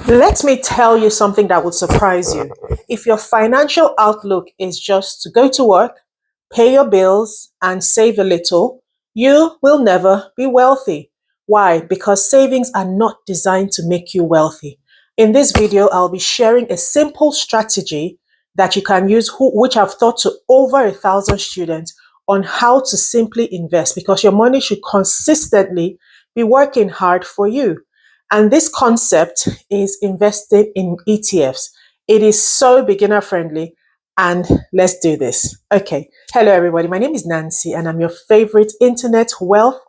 Let me tell you something that would surprise you. If your financial outlook is just to go to work, pay your bills, and save a little, you will never be wealthy. Why? Because savings are not designed to make you wealthy. In this video, I'll be sharing a simple strategy that you can use, which I've taught to over 1,000 students on how to simply invest because your money should consistently be working hard for you. And this concept is investing in ETFs. It is so beginner friendly. And let's do this. Okay. Hello, everybody. My name is Nancy, and I'm your favorite internet wealth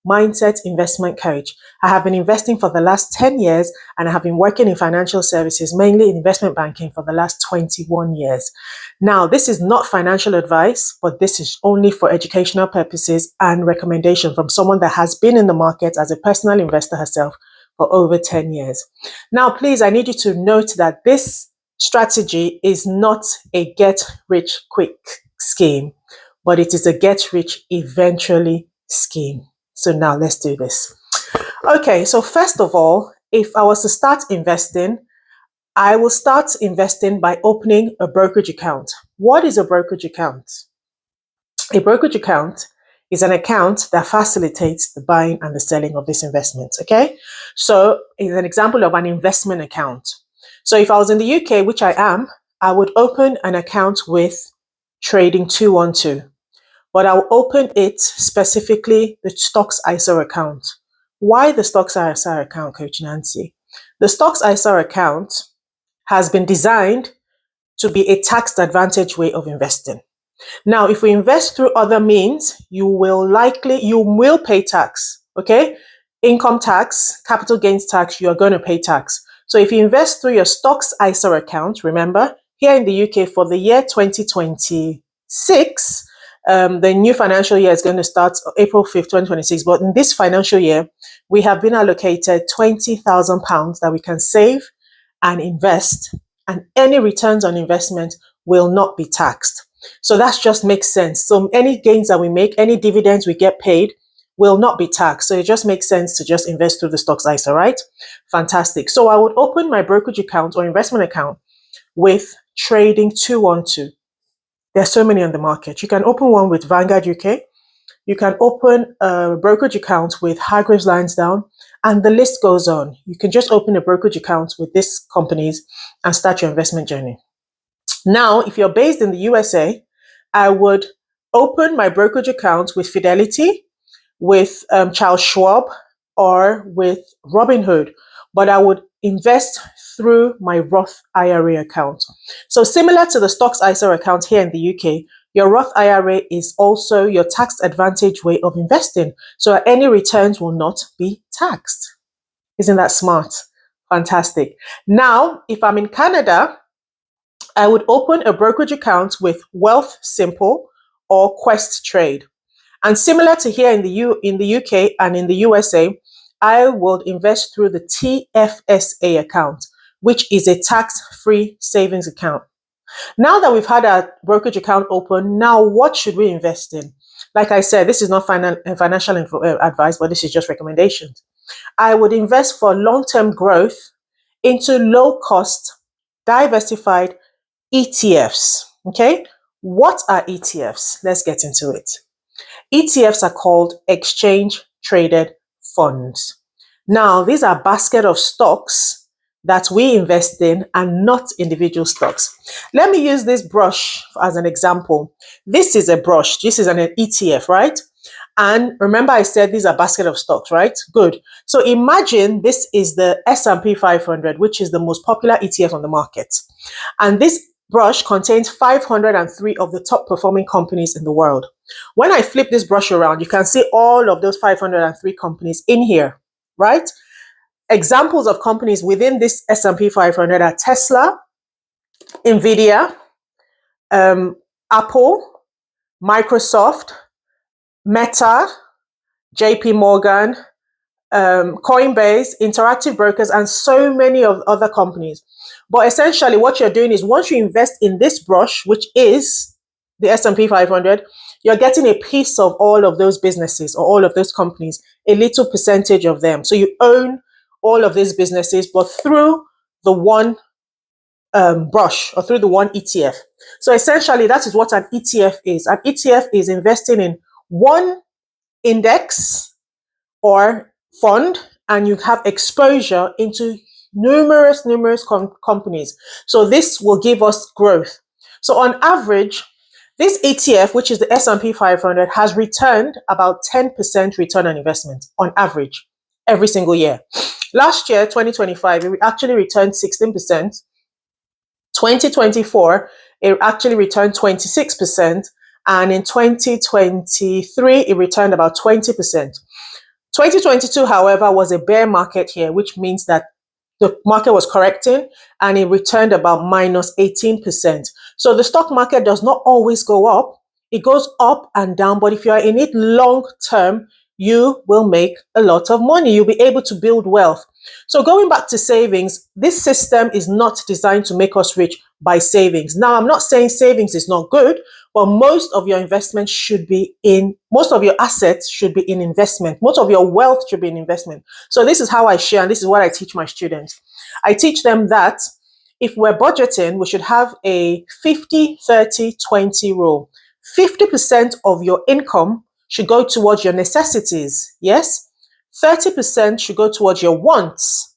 mindset investment coach. I have been investing for the last 10 years, and I have been working in financial services, mainly in investment banking, for the last 21 years. Now, this is not financial advice, but this is only for educational purposes and recommendation from someone that has been in the market as a personal investor herself for over 10 years. Now, please, I need you to note that this strategy is not a get rich quick scheme, but it is a get rich eventually scheme. So now let's do this. Okay, so first of all, if I was to start investing, I will start investing by opening a brokerage account. What is a brokerage account? A brokerage account is an account that facilitates the buying and the selling of this investment. Okay, so it's an example of an investment account. So if I was in the UK, which I am, I would open an account with Trading 212, but I'll open it specifically the Stocks ISA account. Why the Stocks ISA account, Coach Nancy? The Stocks ISA account has been designed to be a tax advantage way of investing. Now, if we invest through other means, you will pay tax, okay? Income tax, capital gains tax, you are going to pay tax. So if you invest through your Stocks ISA account, remember, here in the UK for the year 2026, the new financial year is going to start April 5th, 2026. But in this financial year, we have been allocated £20,000 that we can save and invest, and any returns on investment will not be taxed. So that just makes sense. So any gains that we make, any dividends we get paid will not be taxed. So it just makes sense to just invest through the Stocks ISA, right? Fantastic. So I would open my brokerage account or investment account with Trading 212. There's so many on the market. You can open one with Vanguard UK. You can open a brokerage account with Hargreaves Lansdown, and the list goes on. You can just open a brokerage account with these companies and start your investment journey. Now, if you're based in the USA, I would open my brokerage account with Fidelity, with Charles Schwab, or with Robinhood, but I would invest through my Roth IRA account. So similar to the Stocks ISA account here in the UK, your Roth IRA is also your tax advantage way of investing. So any returns will not be taxed. Isn't that smart? Fantastic. Now, if I'm in Canada, I would open a brokerage account with Wealthsimple or Questrade. And similar to here in the UK and in the USA, I will invest through the TFSA account, which is a tax-free savings account. Now that we've had our brokerage account open, now what should we invest in? Like I said, this is not financial advice, but this is just recommendations. I would invest for long-term growth into low-cost, diversified ETFs. Okay, what are ETFs? Let's get into it. ETFs are called exchange traded funds. Now, these are a basket of stocks that we invest in and not individual stocks. Let me use this brush as an example. This is a brush. This is an ETF, right? And remember I said these are a basket of stocks, right? Good. So imagine this is the S&P 500, which is the most popular ETF on the market. And this brush contains 503 of the top performing companies in the world. When I flip this brush around, you can see all of those 503 companies in here, right? Examples of companies within this S&P 500 are Tesla, Nvidia, Apple, Microsoft, Meta, JP Morgan, Coinbase, Interactive Brokers, and so many of other companies. But essentially what you're doing is once you invest in this brush, which is the S&P 500, you're getting a piece of all of those businesses or all of those companies, a little percentage of them. So you own all of these businesses, but through the one brush or through the one ETF. So essentially, that is what an ETF is. An ETF is investing in one index or fund, and you have exposure into numerous companies. So this will give us growth. So on average, this ETF, which is the S&P 500, has returned about 10% return on investment on average every single year. Last year, 2025, it actually returned 16%. 2024, it actually returned 26%. And in 2023, it returned about 20%. 2022, however, was a bear market here, which means that the market was correcting and it returned about minus 18%. So the stock market does not always go up. It goes up and down, but if you are in it long term, you will make a lot of money. You'll be able to build wealth. So going back to savings, this system is not designed to make us rich by savings. Now, I'm not saying savings is not good, but most of your investment should be in, most of your assets should be in investment. Most of your wealth should be in investment. So this is how I share, and this is what I teach my students. I teach them that if we're budgeting, we should have a 50-30-20 rule. 50% of your income should go towards your necessities. Yes. 30% should go towards your wants,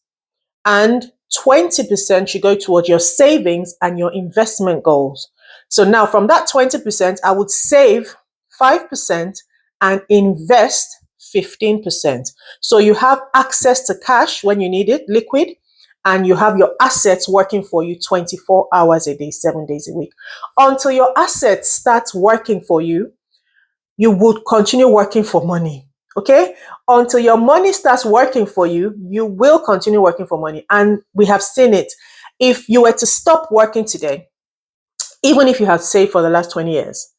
and 20% should go towards your savings and your investment goals. So now from that 20%, I would save 5% and invest 15%. So you have access to cash when you need it, liquid, and you have your assets working for you 24 hours a day, 7 days a week. Until your assets start working for you, you would continue working for money. Okay? Until your money starts working for you, you will continue working for money. And we have seen it. If you were to stop working today, even if you have saved for the last 20 years,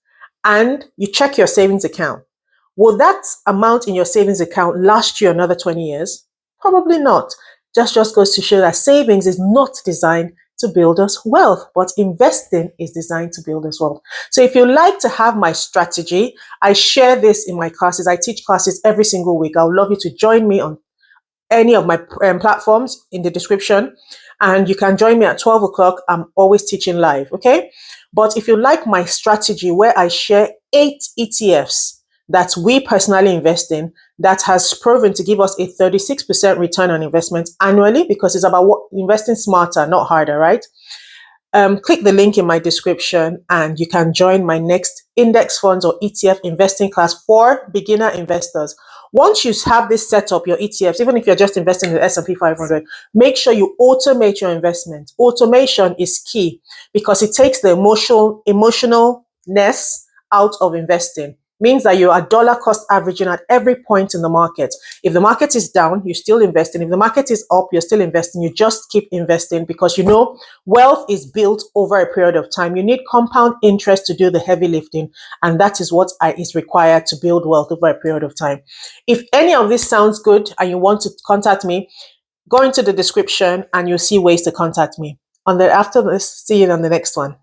and you check your savings account, will that amount in your savings account last you another 20 years? Probably not. Just goes to show that savings is not designed to build us wealth, but investing is designed to build us wealth. So if you like to have my strategy, I share this in my classes. I teach classes every single week. I would love you to join me on any of my platforms in the description, and you can join me at 12 o'clock. I'm always teaching live, okay? But if you like my strategy where I share 8 ETFs that we personally invest in, that has proven to give us a 36% return on investment annually, because it's about investing smarter, not harder, right? Click the link in my description and you can join my next index funds or ETF investing class for beginner investors. Once you have this set up, your ETFs, even if you're just investing in the S&P 500, make sure you automate your investment. Automation is key because it takes the emotionalness out of investing. Means that you are dollar cost averaging at every point in the market. If the market is down, you're still investing. If the market is up, you're still investing. You just keep investing because you know wealth is built over a period of time. You need compound interest to do the heavy lifting, and that is what is required to build wealth over a period of time. If any of this sounds good and you want to contact me, go into the description and you'll see ways to contact me. After this, see you on the next one.